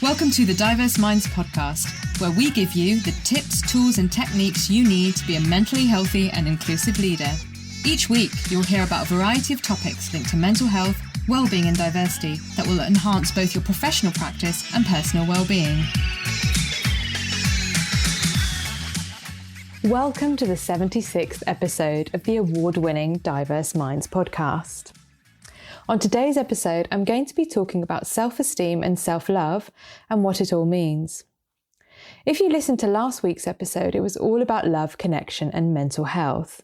Welcome to the Diverse Minds podcast, where we give you the tips, tools and techniques you need to be a mentally healthy and inclusive leader. Each week, you'll hear about a variety of topics linked to mental health, well-being and diversity that will enhance both your professional practice and personal well-being. Welcome to the 76th episode of the award-winning Diverse Minds podcast. On today's episode, I'm going to be talking about self-esteem and self-love and what it all means. If you listened to last week's episode, it was all about love, connection, and mental health.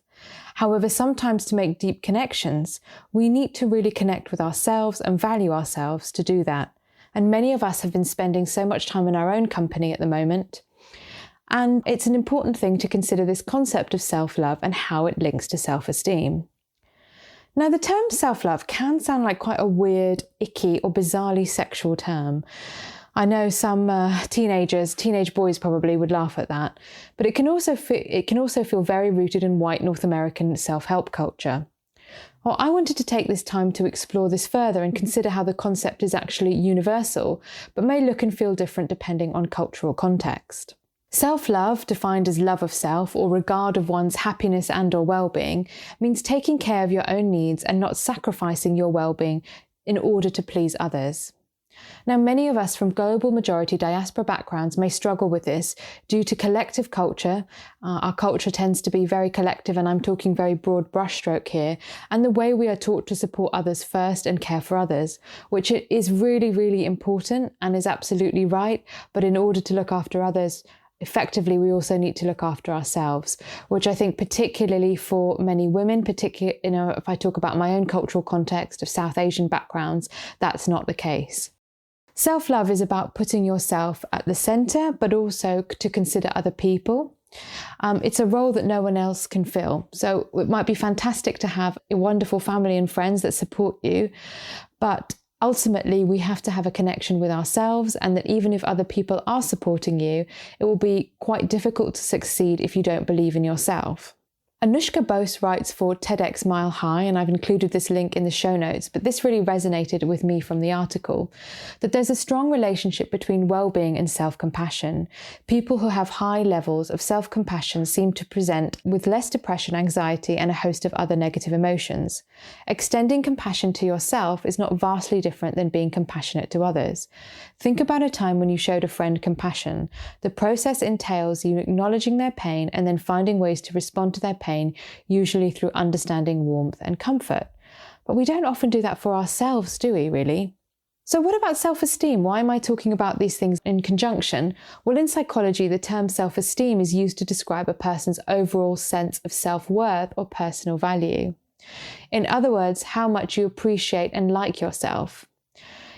However, sometimes to make deep connections, we need to really connect with ourselves and value ourselves to do that. And many of us have been spending so much time in our own company at the moment. And it's an important thing to consider this concept of self-love and how it links to self-esteem. Now, the term self-love can sound like quite a weird, icky or bizarrely sexual term. I know some teenage boys probably would laugh at that, but it can also feel very rooted in white North American self-help culture. Well, I wanted to take this time to explore this further and consider how the concept is actually universal, but may look and feel different depending on cultural context. Self-love, defined as love of self or regard of one's happiness and or well-being, means taking care of your own needs and not sacrificing your well-being in order to please others. Now, many of us from global majority diaspora backgrounds may struggle with this due to collective culture. Our culture tends to be very collective, and I'm talking very broad brushstroke here, and the way we are taught to support others first and care for others, which is really, really important and is absolutely right. But in order to look after others effectively, we also need to look after ourselves, which I think particularly for many women, particularly, if I talk about my own cultural context of South Asian backgrounds, that's not the case. Self-love is about putting yourself at the centre, but also to consider other people. It's a role that no one else can fill. So it might be fantastic to have a wonderful family and friends that support you, but ultimately, we have to have a connection with ourselves, and that even if other people are supporting you, it will be quite difficult to succeed if you don't believe in yourself. Anushka Bose writes for TEDx Mile High, and I've included this link in the show notes, but this really resonated with me from the article, that there's a strong relationship between well-being and self-compassion. People who have high levels of self-compassion seem to present with less depression, anxiety, and a host of other negative emotions. Extending compassion to yourself is not vastly different than being compassionate to others. Think about a time when you showed a friend compassion. The process entails you acknowledging their pain and then finding ways to respond to their pain, usually through understanding, warmth and comfort. But we don't often do that for ourselves, do we, really? So what about self-esteem? Why am I talking about these things in conjunction? Well, in psychology, the term self-esteem is used to describe a person's overall sense of self-worth or personal value. In other words, how much you appreciate and like yourself.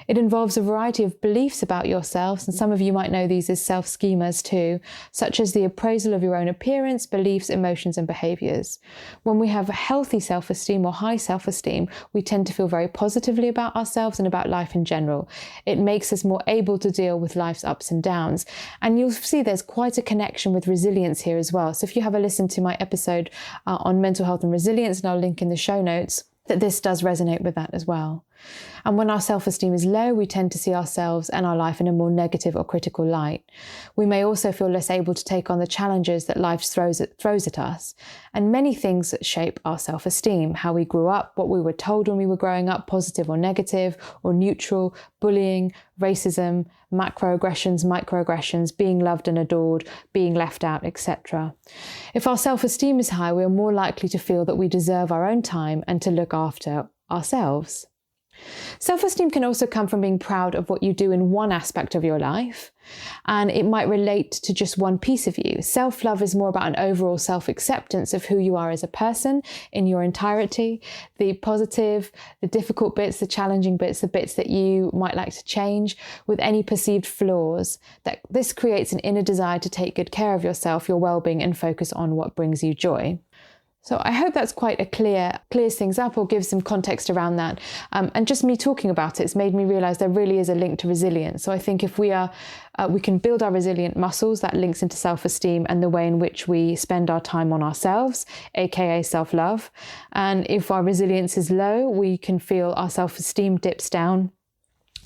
It involves a variety of beliefs about yourselves, and some of you might know these as self-schemas too, such as the appraisal of your own appearance, beliefs, emotions, and behaviours. When we have a healthy self-esteem or high self-esteem, we tend to feel very positively about ourselves and about life in general. It makes us more able to deal with life's ups and downs. And you'll see there's quite a connection with resilience here as well. So if you have a listen to my episode on mental health and resilience, and I'll link in the show notes, that this does resonate with that as well. And when our self-esteem is low, we tend to see ourselves and our life in a more negative or critical light. We may also feel less able to take on the challenges that life throws at us. And many things shape our self-esteem: how we grew up, what we were told when we were growing up, positive or negative or neutral, bullying, racism, macroaggressions, microaggressions, being loved and adored, being left out, etc. If our self-esteem is high, we are more likely to feel that we deserve our own time and to look after ourselves. Self-esteem can also come from being proud of what you do in one aspect of your life, and it might relate to just one piece of you. Self-love is more about an overall self-acceptance of who you are as a person in your entirety, the positive, the difficult bits, the challenging bits, the bits that you might like to change, with any perceived flaws. That this creates an inner desire to take good care of yourself, your well-being, and focus on what brings you joy. So I hope that's quite clears things up or gives some context around that. And just me talking about it's made me realise there really is a link to resilience. So I think if we can build our resilient muscles, that links into self-esteem and the way in which we spend our time on ourselves, aka self-love. And if our resilience is low, we can feel our self-esteem dips down.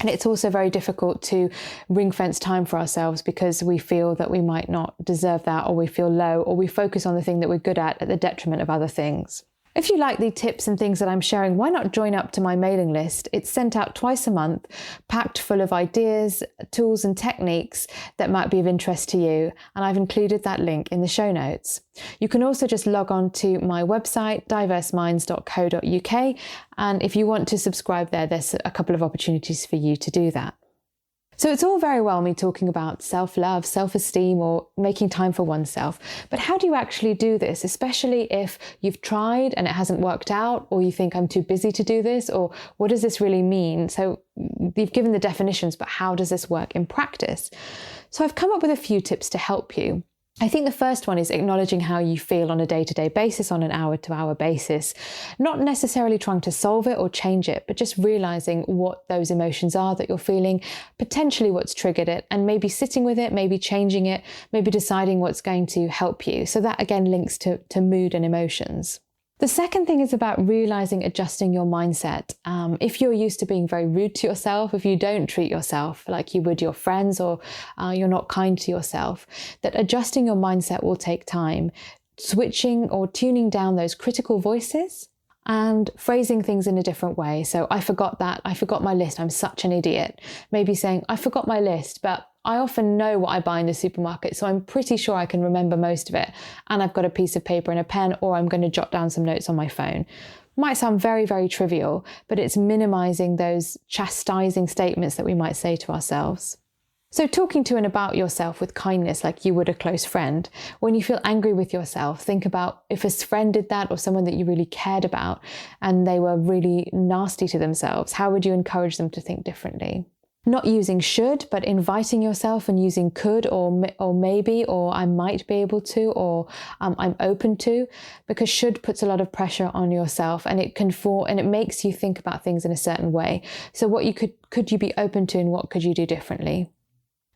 And it's also very difficult to ring fence time for ourselves because we feel that we might not deserve that, or we feel low, or we focus on the thing that we're good at the detriment of other things. If you like the tips and things that I'm sharing, why not join up to my mailing list? It's sent out twice a month, packed full of ideas, tools and techniques that might be of interest to you. And I've included that link in the show notes. You can also just log on to my website, diverseminds.co.uk. And if you want to subscribe there, there's a couple of opportunities for you to do that. So it's all very well me talking about self-love, self-esteem, or making time for oneself. But how do you actually do this, especially if you've tried and it hasn't worked out, or you think I'm too busy to do this, or what does this really mean? So you've given the definitions, but how does this work in practice? So I've come up with a few tips to help you. I think the first one is acknowledging how you feel on a day-to-day basis, on an hour-to-hour basis, not necessarily trying to solve it or change it, but just realizing what those emotions are that you're feeling, potentially what's triggered it, and maybe sitting with it, maybe changing it, maybe deciding what's going to help you. So that again links to mood and emotions. The second thing is about realizing adjusting your mindset. If you're used to being very rude to yourself, if you don't treat yourself like you would your friends, or you're not kind to yourself, that adjusting your mindset will take time. Switching or tuning down those critical voices and phrasing things in a different way. So I forgot that, I forgot my list, I'm such an idiot. Maybe saying, I forgot my list, but I often know what I buy in the supermarket, so I'm pretty sure I can remember most of it. And I've got a piece of paper and a pen, or I'm going to jot down some notes on my phone. Might sound very, very trivial, but it's minimizing those chastising statements that we might say to ourselves. So talking to and about yourself with kindness like you would a close friend. When you feel angry with yourself, think about if a friend did that, or someone that you really cared about, and they were really nasty to themselves, how would you encourage them to think differently? Not using should, but inviting yourself and using could, or maybe, or I might be able to, or I'm open to, because should puts a lot of pressure on yourself, and it makes you think about things in a certain way. So what you could you be open to, and what could you do differently?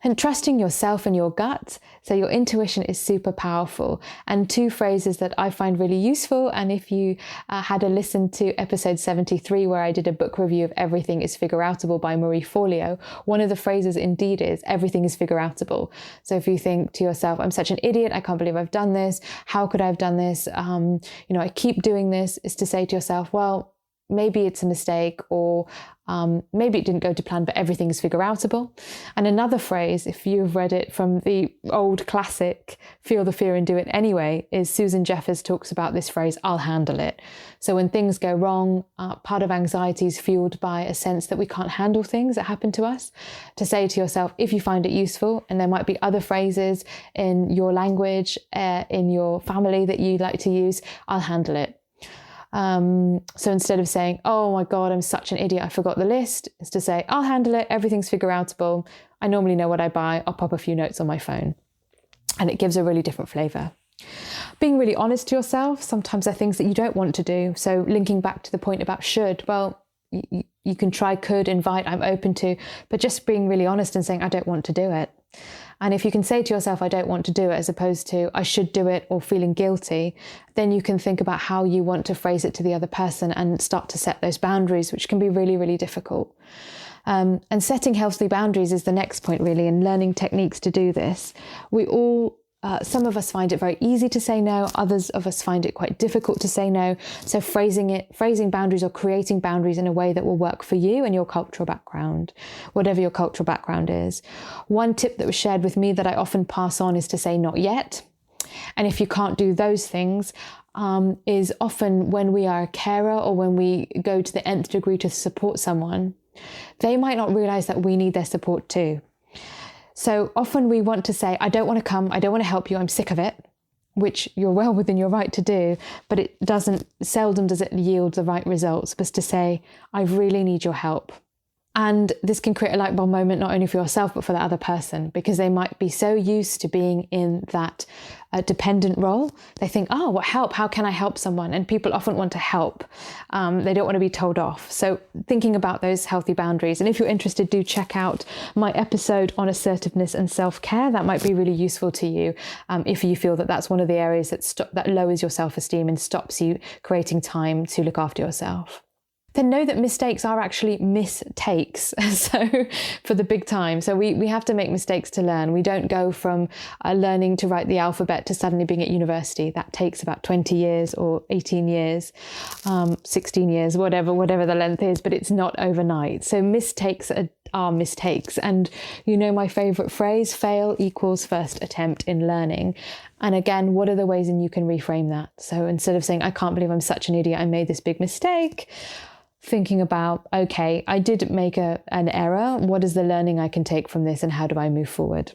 And trusting yourself and your gut. So your intuition is super powerful. And two phrases that I find really useful. And if you had a listen to episode 73, where I did a book review of Everything is Figure-Outable by Marie Forleo, one of the phrases indeed is everything is figure-outable. So if you think to yourself, I'm such an idiot, I can't believe I've done this. How could I have done this? I keep doing this, is to say to yourself, well, maybe it's a mistake, or maybe it didn't go to plan, but everything is figure-outable. And another phrase, if you've read it from the old classic, Feel the Fear and Do It Anyway, is Susan Jeffers talks about this phrase, I'll handle it. So when things go wrong, part of anxiety is fueled by a sense that we can't handle things that happen to us. To say to yourself, if you find it useful, and there might be other phrases in your language, in your family that you like to use, I'll handle it. So instead of saying, oh my God, I'm such an idiot, I forgot the list, is to say, I'll handle it, everything's figure-outable, I normally know what I buy, I'll pop a few notes on my phone. And it gives a really different flavour. Being really honest to yourself, sometimes there are things that you don't want to do. So linking back to the point about should, well, you can try could, invite, I'm open to, but just being really honest and saying, I don't want to do it. And if you can say to yourself, I don't want to do it, as opposed to I should do it, or feeling guilty, then you can think about how you want to phrase it to the other person and start to set those boundaries, which can be really, really difficult. And setting healthy boundaries is the next point, really, and learning techniques to do this. Some of us find it very easy to say no. Others of us find it quite difficult to say no. So phrasing boundaries or creating boundaries in a way that will work for you and your cultural background, whatever your cultural background is. One tip that was shared with me that I often pass on is to say not yet. And if you can't do those things, is often when we are a carer, or when we go to the nth degree to support someone, they might not realize that we need their support too. So often we want to say, I don't want to come, I don't want to help you, I'm sick of it, which you're well within your right to do, but seldom does it yield the right results, but to say, I really need your help. And this can create a light bulb moment, not only for yourself, but for the other person, because they might be so used to being in that dependent role. They think, oh, what help? How can I help someone? And people often want to help. They don't want to be told off. So thinking about those healthy boundaries. And if you're interested, do check out my episode on assertiveness and self-care. That might be really useful to you if you feel that that's one of the areas that lowers your self-esteem and stops you creating time to look after yourself. then know that mistakes are actually mistakes. So for the big time. So we have to make mistakes to learn. We don't go from learning to write the alphabet to suddenly being at university. That takes about 20 years or 18 years, 16 years, whatever the length is, but it's not overnight. So mistakes are mistakes. And you know my favorite phrase, fail equals first attempt in learning. And again, what are the ways in you can reframe that? So instead of saying, I can't believe I'm such an idiot, I made this big mistake, thinking about, okay, I did make an error. What is the learning I can take from this and how do I move forward?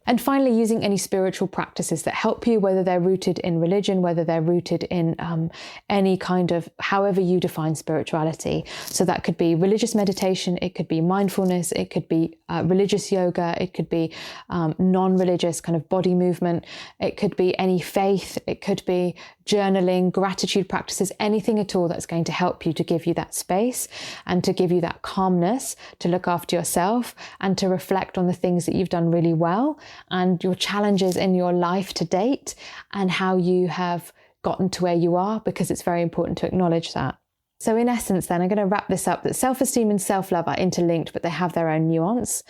And finally, using any spiritual practices that help you, whether they're rooted in religion, whether they're rooted in any kind of, however you define spirituality. So that could be religious meditation, it could be mindfulness, it could be religious yoga, it could be non-religious kind of body movement, it could be any faith, it could be journaling, gratitude practices, anything at all that's going to help you to give you that space and to give you that calmness, to look after yourself and to reflect on the things that you've done really well and your challenges in your life to date and how you have gotten to where you are, because it's very important to acknowledge that. So in essence, then, I'm going to wrap this up that self-esteem and self-love are interlinked, but they have their own nuance.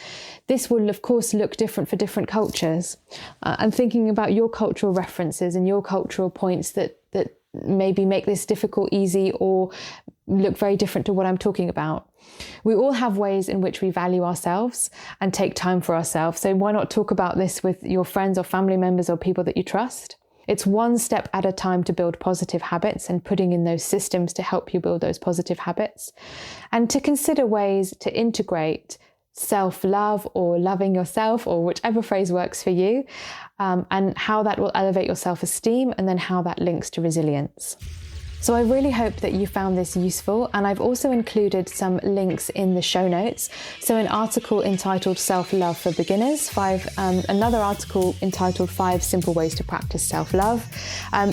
This will, of course, look different for different cultures. And thinking about your cultural references and your cultural points that maybe make this difficult, easy, or look very different to what I'm talking about. We all have ways in which we value ourselves and take time for ourselves. So why not talk about this with your friends or family members or people that you trust? It's one step at a time to build positive habits and putting in those systems to help you build those positive habits. And to consider ways to integrate self-love or loving yourself, or whichever phrase works for you, and how that will elevate your self-esteem and then how that links to resilience. So I really hope that you found this useful, and I've also included some links in the show notes. So an article entitled Self-Love for Beginners, another article entitled 5 Simple Ways to Practice Self-Love.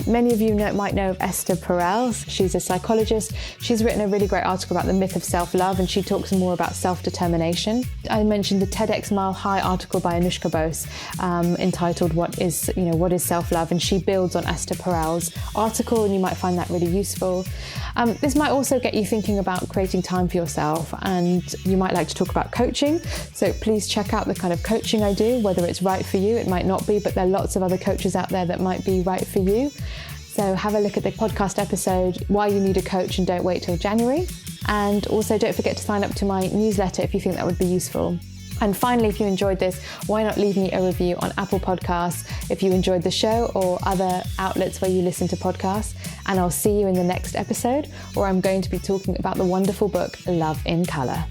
Many of you might know of Esther Perel. She's a psychologist. She's written a really great article about the myth of self-love, and she talks more about self-determination. I mentioned the TEDx Mile High article by Anushka Bose entitled What is Self-Love, and she builds on Esther Perel's article, and you might find that really useful. This might also get you thinking about creating time for yourself, and you might like to talk about coaching. So please check out the kind of coaching I do, whether it's right for you. It might not be, but there are lots of other coaches out there that might be right for you. So have a look at the podcast episode, Why You Need a Coach and Don't Wait Till January. And also don't forget to sign up to my newsletter if you think that would be useful. And finally, if you enjoyed this, why not leave me a review on Apple Podcasts if you enjoyed the show, or other outlets where you listen to podcasts. And I'll see you in the next episode, where I'm going to be talking about the wonderful book, Love in Colour.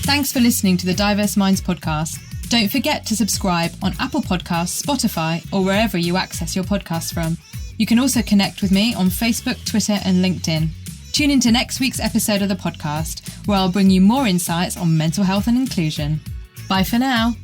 Thanks for listening to the Diverse Minds podcast. Don't forget to subscribe on Apple Podcasts, Spotify, or wherever you access your podcasts from. You can also connect with me on Facebook, Twitter, and LinkedIn. Tune into next week's episode of the podcast, where I'll bring you more insights on mental health and inclusion. Bye for now.